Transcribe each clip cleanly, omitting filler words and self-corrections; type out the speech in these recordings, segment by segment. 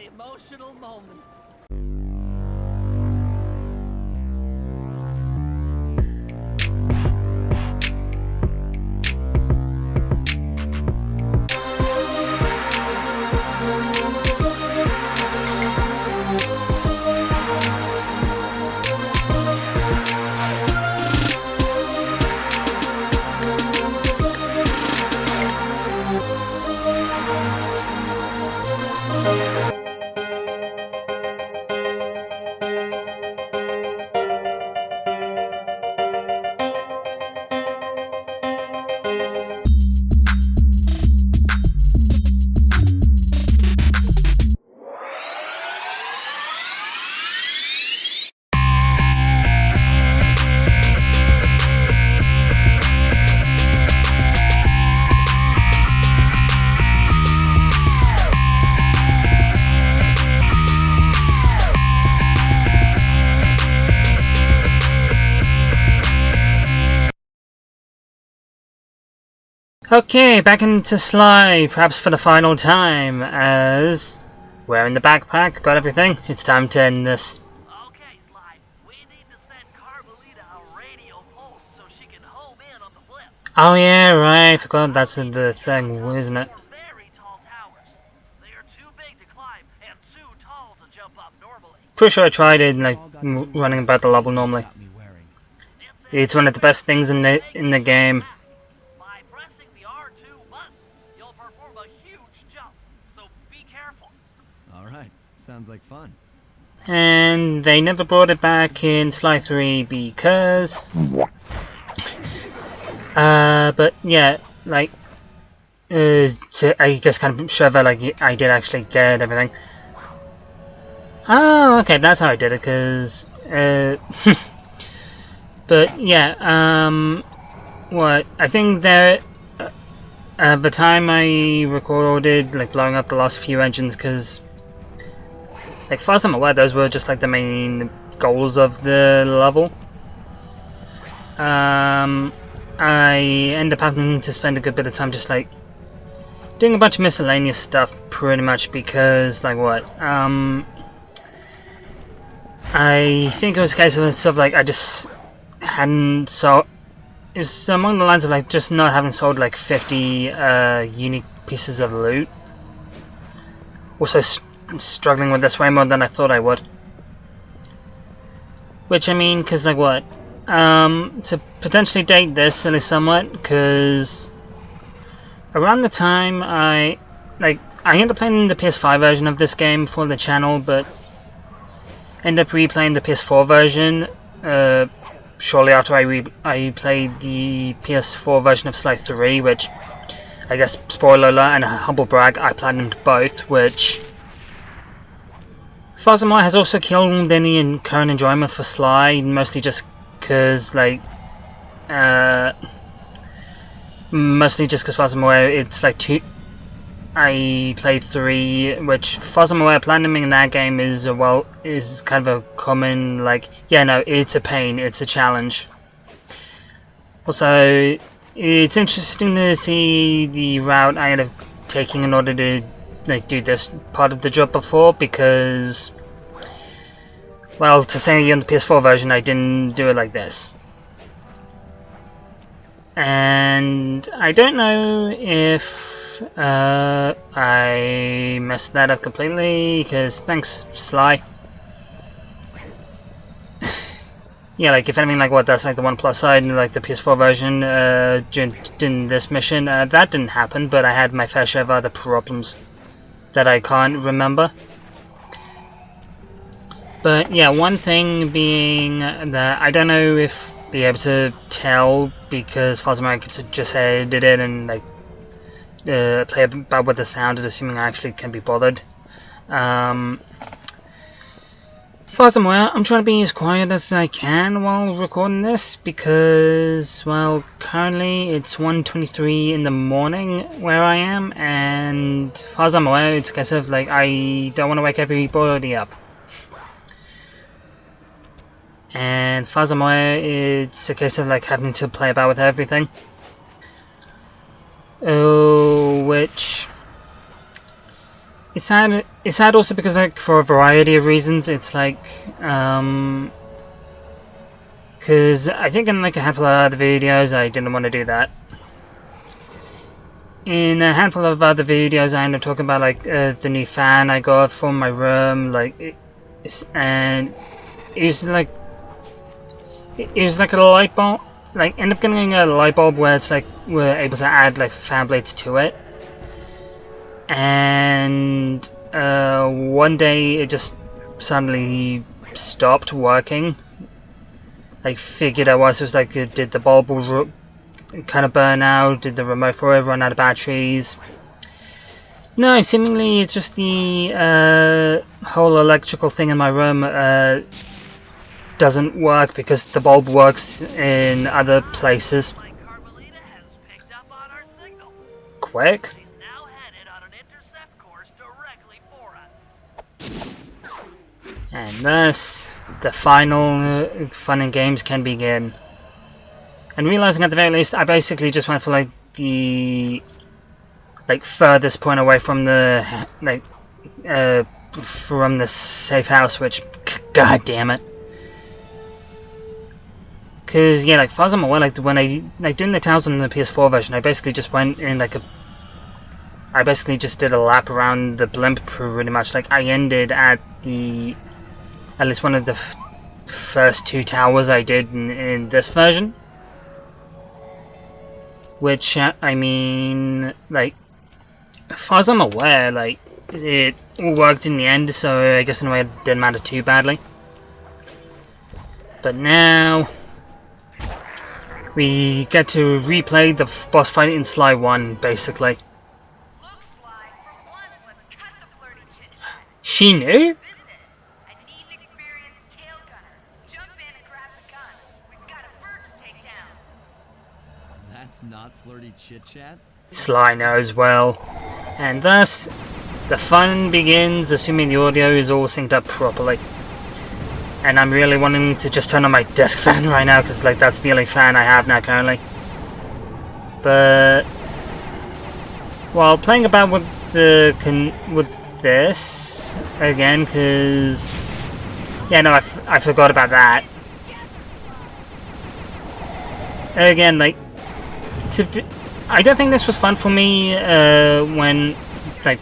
emotional moment. Okay, back into Sly, perhaps for the final time, as we're in the backpack, got everything. It's time to end this. Okay, Sly, we need to send Carmelita a radio pulse so she can home in on the blip. Oh yeah, right, I forgot that's the thing, isn't it? Four very tall towers. They are too big to climb and too tall to jump up normally. Pretty sure I tried it, like, running about the level normally. It's one of the best things in the game. By pressing the R2 button, you'll perform a huge jump, so be careful. Alright, sounds like fun. And they never brought it back in Sly 3 because... but yeah, like... to, I guess kind of show that like I did actually get everything. Oh, okay, that's how I did it, because... but yeah, what, I think that... At the time I recorded, like, blowing up the last few engines, because... Like, far as I'm aware, those were just, like, the main goals of the level. I end up having to spend a good bit of time just, like, doing a bunch of miscellaneous stuff, pretty much, because, like, what, I think it was a case of stuff, like, I just hadn't, so, it was along the lines of, like, just not having sold, like, 50, unique pieces of loot. Also, struggling with this way more than I thought I would. Which, I mean, because, like, what? To potentially date this, at least somewhat, because around the time I ended up playing the PS5 version of this game for the channel, but ended up replaying the PS4 version, shortly after I played the PS4 version of Sly 3, which, I guess, spoiler alert and a humble brag, I platinumed both, which... Furthermore, has also killed any current enjoyment for Sly, mostly just because, like, mostly just because, far as I'm aware, it's like I played 3, which, far as I'm aware, platinuming in that game is kind of a common, like, yeah, no, it's a pain, it's a challenge. Also, it's interesting to see the route I ended up taking in order to, like, do this part of the job before, because, well, to say on the PS4 version, I didn't do it like this. And I don't know if I messed that up completely, because thanks, Sly. Yeah, like, if anything, like, what, that's, like, the one plus side, like, the PS4 version, during this mission, that didn't happen, but I had my fair share of other problems that I can't remember. But yeah, one thing being that I don't know if be able to tell, because Fosma could just edit it and like play about with the sound, assuming I actually can be bothered. Furthermore, I'm trying to be as quiet as I can while recording this, because, well, currently it's 1:23 in the morning where I am, and as far as I'm aware, it's a case of, like, I don't want to wake everybody up. And as far as I'm aware, it's a case of, like, having to play about with everything. Oh, which... It's sad. It's sad also because, like, for a variety of reasons. It's like, because I think in like a handful of other videos I didn't want to do that. In a handful of other videos I ended up talking about like the new fan I got for my room, and it was like a light bulb. Like, end up getting a light bulb where it's like we're able to add like fan blades to it, and one day it just suddenly stopped working. I figured out what it was like. Did the bulb kind of burn out? Did the remote for it run out of batteries? No, seemingly it's just the whole electrical thing in my room doesn't work because the bulb works in other places. Carmelita has picked up on our signal. Quick. She's now headed on an intercept course directly for us. And thus, the final fun and games can begin. And realizing at the very least, I basically just went for like the furthest point away from the from the safe house, which, god damn it. Cause yeah, like far as I'm aware, like when I doing the towers on the PS4 version, I basically just went in I basically just did a lap around the blimp pretty much. Like I ended at least one of the first 2 towers I did in this version. Which, I mean, like, as far as I'm aware, like, it all worked in the end, so I guess in a way it didn't matter too badly. But now, we get to replay the boss fight in Sly 1, basically. Look, Sly, for once, let's cut the flirty chit-chat. She knew? Business. I need an experienced tail gunner. Jump in and grab the gun. We've got a bird to take down. That's not flirty chit-chat? Sly knows well. And thus, the fun begins, assuming the audio is all synced up properly. And I'm really wanting to just turn on my desk fan right now, because like that's the only fan I have now currently. But while playing about with this again, because yeah, no, I forgot about that. Again, like I don't think this was fun for me when like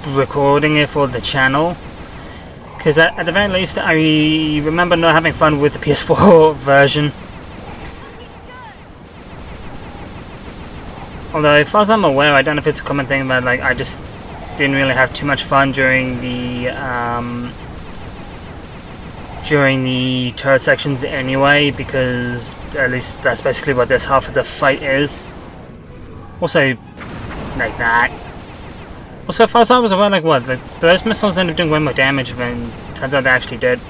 recording it for the channel. Because at the very least, I remember not having fun with the PS4 version. Although, as far as I'm aware, I don't know if it's a common thing, but like I just didn't really have too much fun during the turret sections anyway, because at least that's basically what this half of the fight is. Also, like that. Also, as far as I was aware, like what, like, those missiles ended up doing way more damage than turns out they actually did.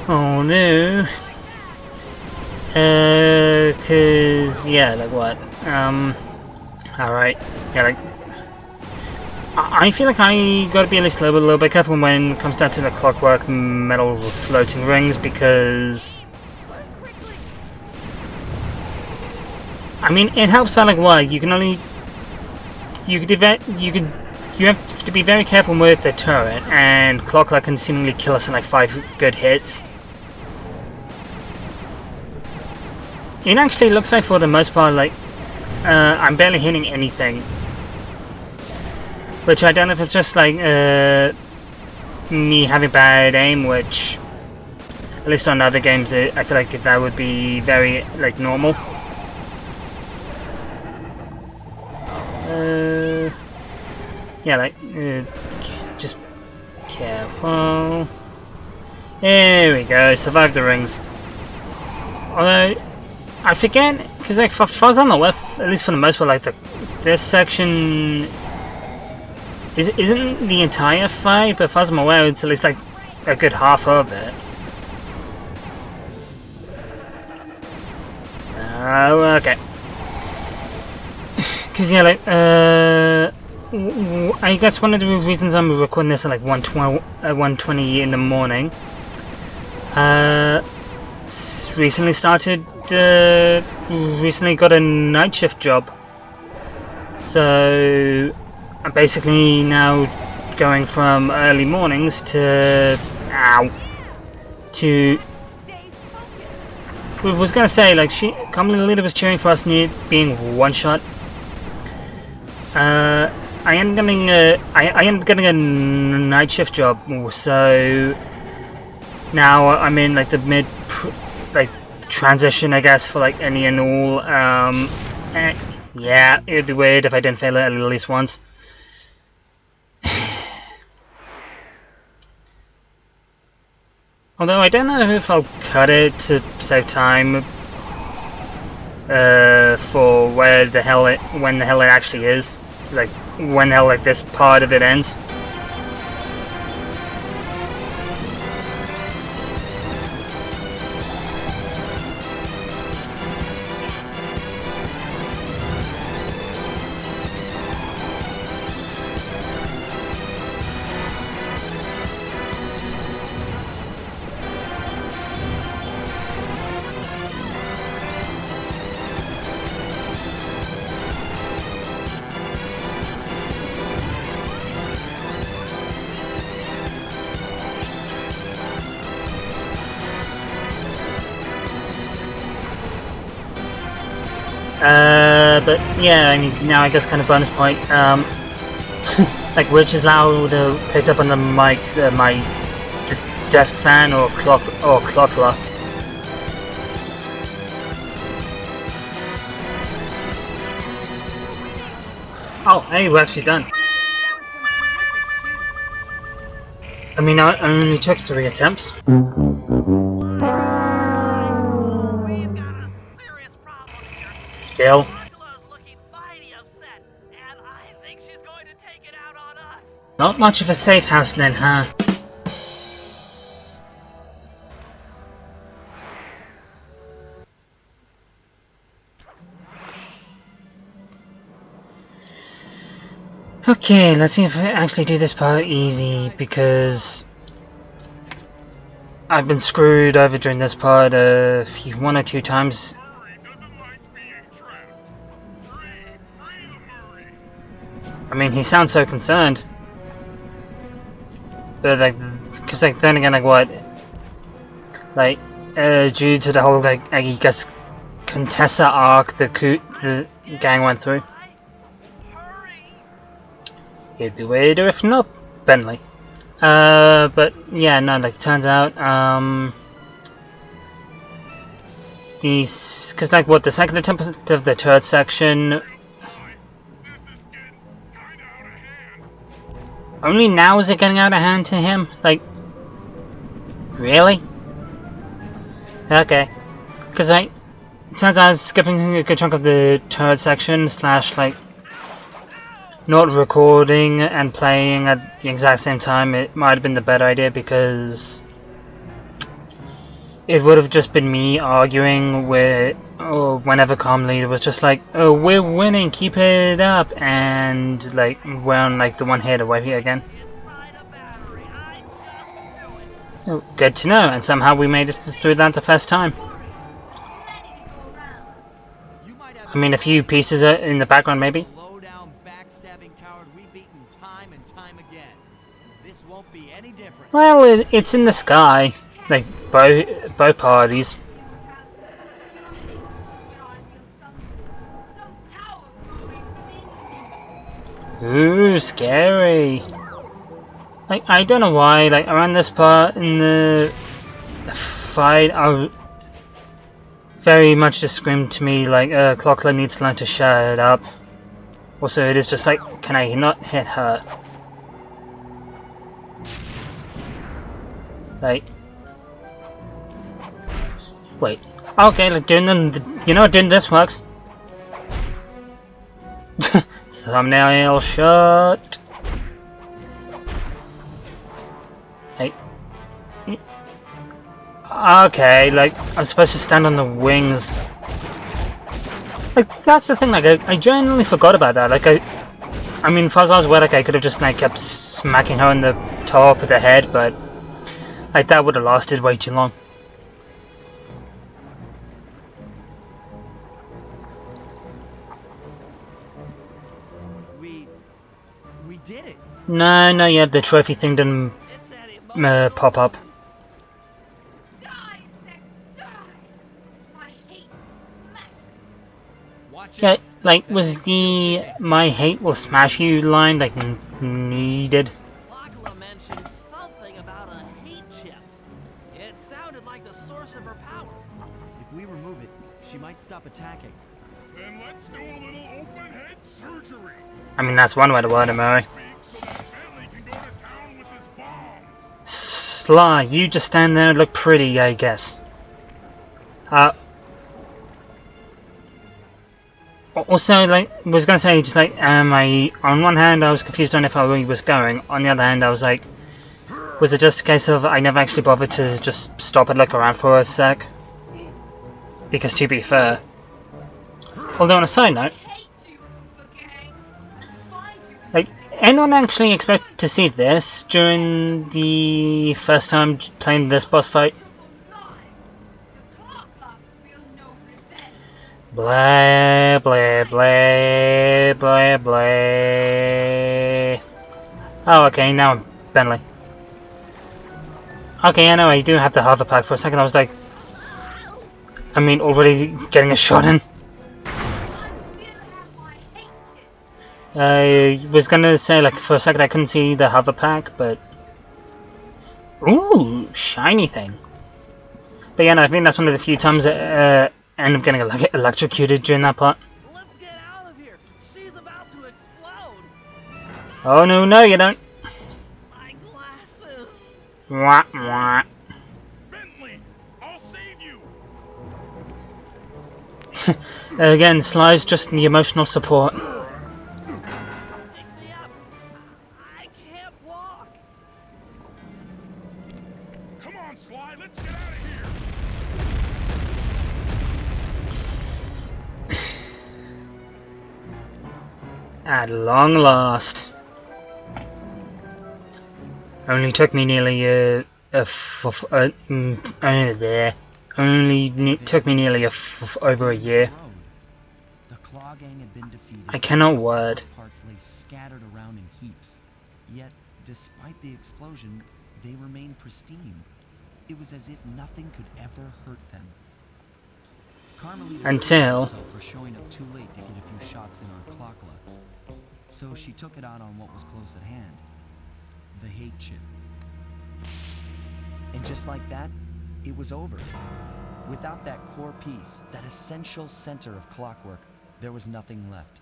Oh no. Cause yeah, like what? Alright. Yeah, like I feel like I gotta be at least a little bit careful when it comes down to the clockwork metal floating rings, because I mean, it helps that like what you have to be very careful with the turret, and CLOCKLA can seemingly kill us in like 5 good hits. It actually looks like for the most part like I'm barely hitting anything, which I don't know if it's just like me having bad aim, which at least on other games I feel like that would be very like normal. Yeah, like, just careful. There we go, survive the rings. Although, I forget, because like, for far as I'm aware, at least for the most part, like, this section isn't the entire fight, but as far as I'm aware, it's at least like a good half of it. Oh, okay. Because yeah, like, I guess one of the reasons I'm recording this at like 1:20 in the morning, recently started recently got a night shift job. So I'm basically now going from early mornings to I was gonna say, like, company leader was cheering for us being one shot. I ended up getting a night shift job, so now I'm in like the transition, I guess, for like any and all. Yeah, it'd be weird if I didn't fail it at least once. Although I don't know if I'll cut it to save time for when the hell it actually is, like when the hell like this part of it ends. But yeah, now I guess kind of bonus point. Like, which is louder picked up on the mic, my desk fan or CLOCKLA? Oh, hey, we're actually done. I mean, I only took 3 attempts. We've got a serious problem here. Still. CLOCKLA's looking mighty upset, and I think she's going to take it out on us. Not much of a safe house then, huh? Okay, let's see if I actually do this part easy, because I've been screwed over during this part one or two times. I mean, he sounds so concerned. But like, cause like then again, like what? Like, due to the whole like, I guess, Contessa arc the gang went through. It'd be weirder if not, Bentley. But yeah, no, like, turns out, cause like what, the second attempt of the turret section, only now is it getting out of hand to him? Like, really? Okay. Cause like, it turns out I was skipping a good chunk of the turret section / like, not recording and playing at the exact same time. It might have been the better idea, because it would have just been me arguing with, whenever comm leader was just like, oh, we're winning, keep it up, and like we're on like the one hit away again. Oh, good to know, and somehow we made it through that the first time. I mean, a few pieces in the background maybe. Well, it's in the sky, like both parties. Ooh, scary. Like, I don't know why, like, around this part in the fight, I very much just screamed to me, like, CLOCKLA needs to learn to shut up. Also, it is just like, can I not hit her? Like, wait. Okay, like doing this works. Thumbnail shut. Like, okay, like I'm supposed to stand on the wings. Like, that's the thing. Like, I genuinely forgot about that. Like, I mean, if I was aware, like, I could have just like kept smacking her on the top of the head, but like that would have lasted way too long. did it. No, no, yeah, the trophy thing didn't It's that emotional pop up. Die, insects, die! My hate will smash you. Watch Yeah, out. like, That was thing's the still kicking. "my hate will smash you" line, like, needed? CLOCKLA mentioned something about a hate chip. It sounded like the source of her power. If we remove it, she might stop attacking. Then let's do a little open head surgery. I mean, that's one way to word it, Murray. So that Bentley can go to town with his bombs. Sly, you just stand there and look pretty, I guess. Also, like, was gonna say, just like, on one hand, I was confused on if I really was going. On the other hand, I was like, was it just a case of I never actually bothered to just stop and look around for a sec? Because to be fair, although on a side note, Hate you, Koopa Gang. Find you in like, anyone actually expect to see this during the first time playing this boss fight? lives. The CLOCKLA will know revenge. Blah, blah, blah, blah, blah. Oh, okay, now I'm Bentley. Okay, I know I do have the hover pack. For a second I was like, I mean, already getting a shot in. I still have my hate shit. I was gonna say, like, for a second I couldn't see the hover pack, but... Ooh, shiny thing. But yeah, no, I think that's one of the few times that end up getting electrocuted during that part. Let's get out of here. She's about to explode. Oh no, no you don't. My glasses. Wah, wah. Bentley, I'll save you. Again, Sly's just the emotional support. Pick me up. I can't walk. Come on, Sly, let's get out of here. At long last. Only took me nearly over a year. The Claw Gang had been defeated. I cannot word. Parts lay scattered around in heaps. Yet, despite the explosion, they remained pristine. It was as if nothing could ever hurt them. Carmelita Until- hated herself for showing up too late to get a few shots in on CLOCKLA. So she took it out on what was close at hand. The hate chip. And just like that, it was over. Without that core piece, that essential center of clockwork, there was nothing left.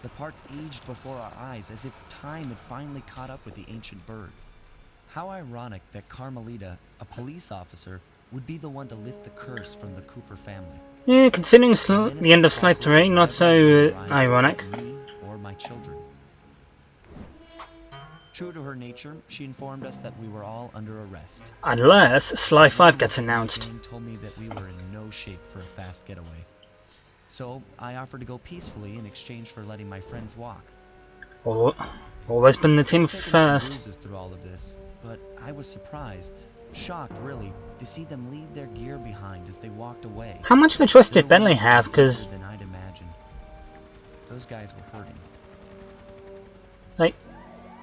The parts aged before our eyes as if time had finally caught up with the ancient bird. How ironic that Carmelita, a police officer, would be the one to lift the curse from the Cooper family. Yeah, considering the end of Sly 3, not so ironic. Me or my children. True to her nature, she informed us that we were all under arrest. Unless Sly 5 gets announced. Jane told me that we were in no shape for a fast getaway. So I offered to go peacefully in exchange for letting my friends walk. Always been the team Taken some first. bruises through all of this, but I was surprised, shocked really, to see them leave their gear behind as they walked away. How much of a choice did Bentley have? Because, Than I'd imagined. Those guys were hurting. like,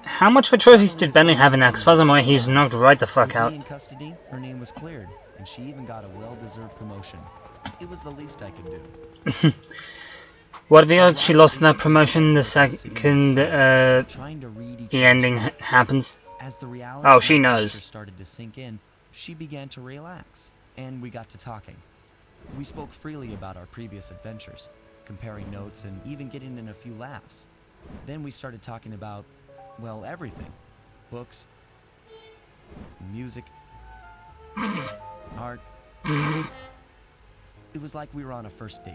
how much of a choice did Bentley have in that? Because furthermore, he's knocked right the fuck With out. me in custody, her name was cleared, and she even got a well-deserved promotion. It was the least I could do. What are the odds she lost that promotion the second Trying to read each the ending happens? As the reality Oh, of she the knows. picture started to sink in, she began to relax, and we got to talking. We spoke freely about our previous adventures, comparing notes and even getting in a few laughs. Then we started talking about, well, everything. Books, music, art. It was like we were on a first date.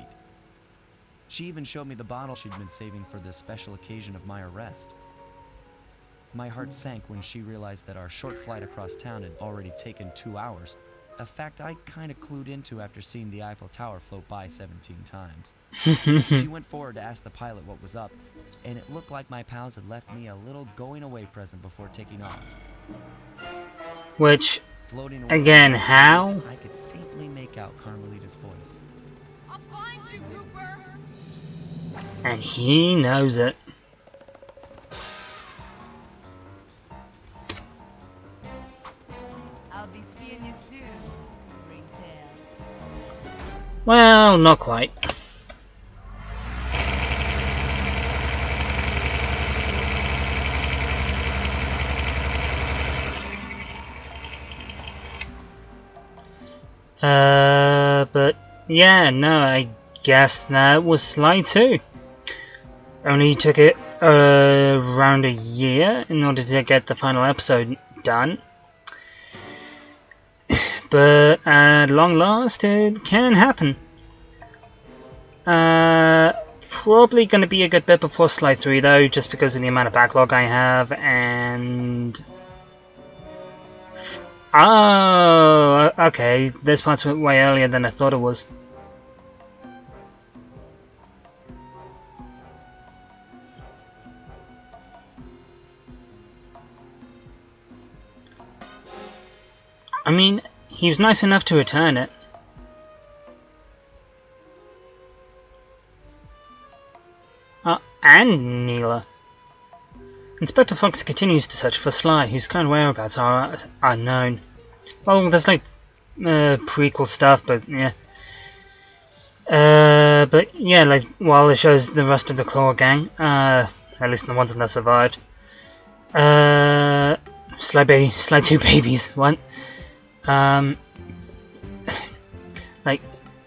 She even showed me the bottle she'd been saving for the special occasion of my arrest. My heart sank when she realized that our short flight across town had already taken 2 hours, a fact I kind of clued into after seeing the Eiffel Tower float by 17 times. She went forward to ask the pilot what was up, and it looked like my pals had left me a little going-away present before taking off. Which, Floating away again, across the how? space, I could faintly make out Carmelita's voice. I'll find you, Cooper. And he knows it. Well, not quite. But yeah, no, I guess that was Sly 2. Only took it around a year in order to get the final episode done. But at long last, it can happen. Probably going to be a good bit before Sly 3 though, just because of the amount of backlog I have, and... Oh, okay, this part's way earlier than I thought it was. I mean, he was nice enough to return it. And Neela. Inspector Fox continues to search for Sly, whose current whereabouts are unknown. Well, there's like prequel stuff, but yeah. But yeah, like while it shows the rest of the Claw gang, at least the ones that survived. Sly 2 babies, what? Like,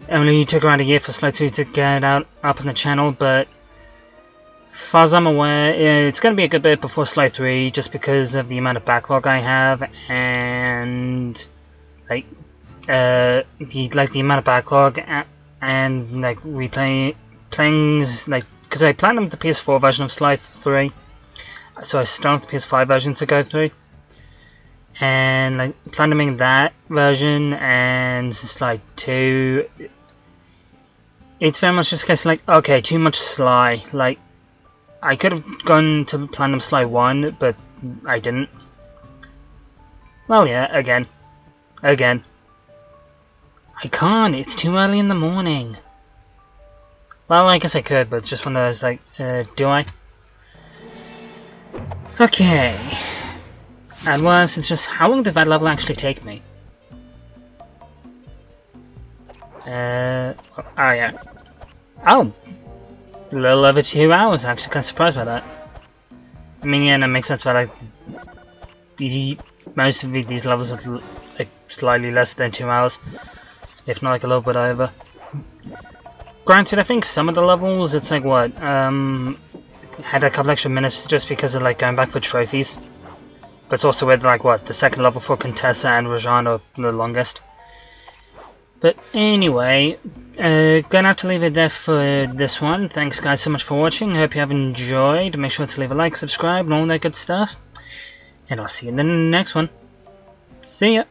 only took around a year for Sly 2 to get up on the channel, but as far as I'm aware, it's going to be a good bit before Sly 3, just because of the amount of backlog I have, and like the amount of backlog, and like playing like, because I planned the PS4 version of Sly 3, so I started the PS5 version to go through. And like planning that version and Sly 2, it's very much just a case of like, okay, too much Sly. Like, I could have gone to Platinum Sly 1, but I didn't. Well, yeah, again. I can't, it's too early in the morning. Well, I guess I could, but it's just one of those, like, do I? Okay. And worse, it's just, how long did that level actually take me? Oh yeah. Oh! A little over 2 hours, actually, kind of surprised by that. I mean, yeah, that makes sense that, like, most of these levels are, like, slightly less than 2 hours. If not, like, a little bit over. Granted, I think some of the levels, it's like, what, had a couple extra minutes just because of, like, going back for trophies. But it's also with, like, what, the second level for Contessa and Rajan are the longest. But anyway, gonna have to leave it there for this one. Thanks guys so much for watching. Hope you have enjoyed. Make sure to leave a like, subscribe, and all that good stuff. And I'll see you in the next one. See ya!